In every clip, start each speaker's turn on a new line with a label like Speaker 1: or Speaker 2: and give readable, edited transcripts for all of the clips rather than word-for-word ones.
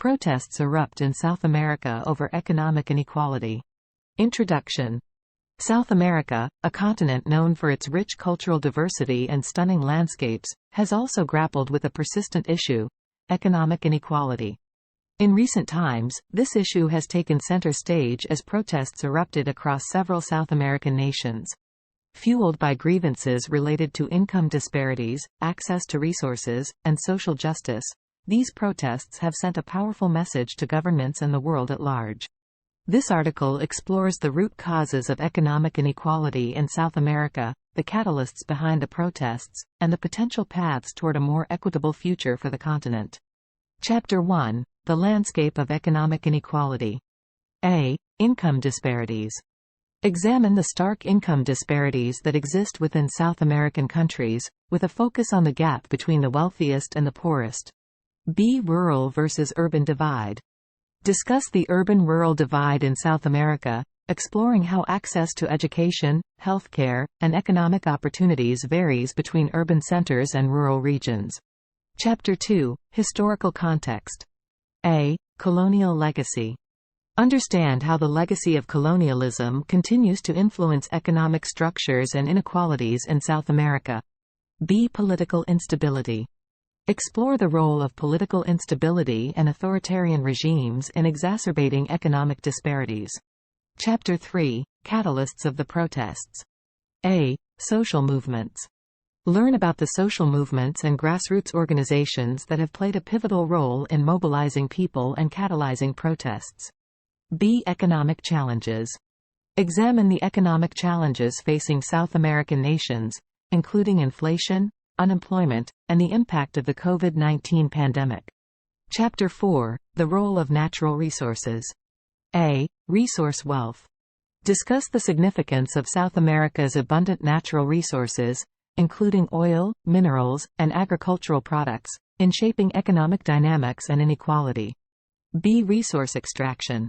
Speaker 1: Protests erupt in South America over economic inequality. Introduction. South America, a continent known for its rich cultural diversity and stunning landscapes, has also grappled with a persistent issue: economic inequality. In recent times, this issue has taken center stage as protests erupted across several South American nations. Fueled by grievances related to income disparities, access to resources, and social justice, these protests have sent a powerful message to governments and the world at large. This article explores the root causes of economic inequality in South America, the catalysts behind the protests, and the potential paths toward a more equitable future for the continent. Chapter 1: The Landscape of Economic Inequality. A. Income disparities. Examine the stark income disparities that exist within South American countries, with a focus on the gap between the wealthiest and the poorest. B. Rural versus urban divide. Discuss the urban-rural divide in South America, exploring how access to education, healthcare, and economic opportunities varies between urban centers and rural regions. Chapter 2: Historical context. A. Colonial legacy. Understand how the legacy of colonialism continues to influence economic structures and inequalities in South America. B. Political instability. Explore the role of political instability and authoritarian regimes in exacerbating economic disparities. Chapter 3: Catalysts of the protests. A. Social movements. Learn about the social movements and grassroots organizations that have played a pivotal role in mobilizing people and catalyzing protests. B. Economic challenges. Examine the economic challenges facing South American nations, including inflation, unemployment, and the impact of the COVID-19 pandemic. Chapter 4: The Role of Natural Resources. A. Resource wealth. Discuss the significance of South America's abundant natural resources, including oil, minerals, and agricultural products, in shaping economic dynamics and inequality. B. Resource extraction.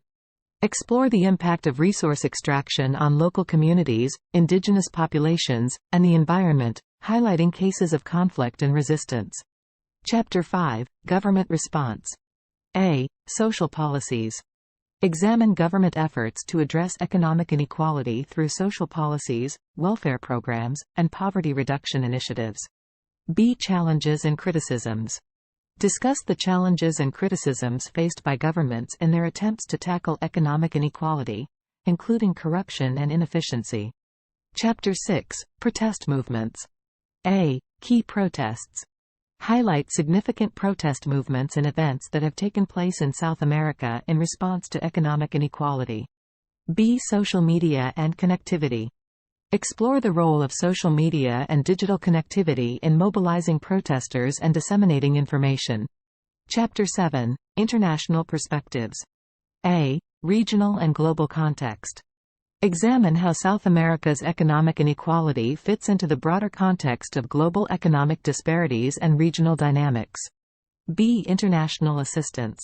Speaker 1: Explore the impact of resource extraction on local communities, indigenous populations, and the environment, highlighting cases of conflict and resistance. Chapter 5: Government response. A. Social policies. Examine government efforts to address economic inequality through social policies, welfare programs, and poverty reduction initiatives. B. Challenges and criticisms. Discuss the challenges and criticisms faced by governments in their attempts to tackle economic inequality, including corruption and inefficiency. Chapter 6: Protest movements. A. Key protests. Highlight significant protest movements and events that have taken place in South America in response to economic inequality. B. Social media and connectivity. Explore the role of social media and digital connectivity in mobilizing protesters and disseminating information. Chapter 7: International perspectives. A. Regional and global context. Examine how South America's economic inequality fits into the broader context of global economic disparities and regional dynamics. B. International assistance.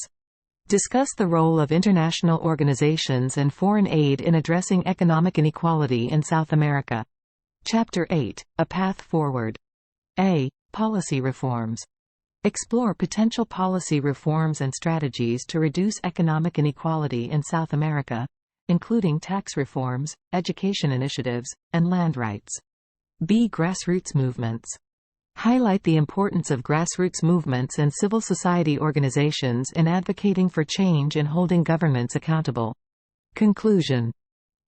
Speaker 1: Discuss the role of international organizations and foreign aid in addressing economic inequality in South America. Chapter 8: A path forward. A. Policy reforms. Explore potential policy reforms and strategies to reduce economic inequality in South America, including tax reforms, education initiatives, and land rights. B. Grassroots movements. Highlight the importance of grassroots movements and civil society organizations in advocating for change and holding governments accountable. Conclusion.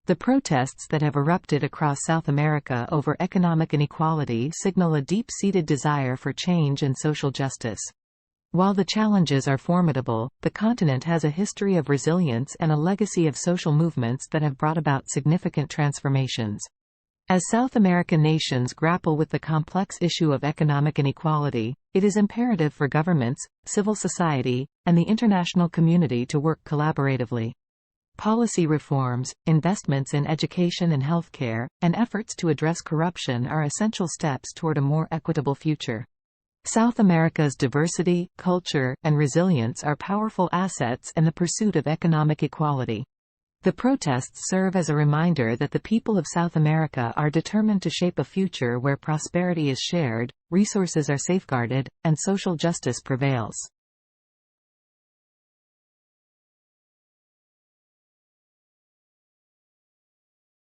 Speaker 1: The protests that have erupted across South America over economic inequality signal a deep-seated desire for change and social justice. While the challenges are formidable, the continent has a history of resilience and a legacy of social movements that have brought about significant transformations. As South American nations grapple with the complex issue of economic inequality, it is imperative for governments, civil society, and the international community to work collaboratively. Policy reforms, investments in education and healthcare, and efforts to address corruption are essential steps toward a more equitable future. South America's diversity, culture, and resilience are powerful assets in the pursuit of economic equality. The protests serve as a reminder that the people of South America are determined to shape a future where prosperity is shared, resources are safeguarded, and social justice prevails.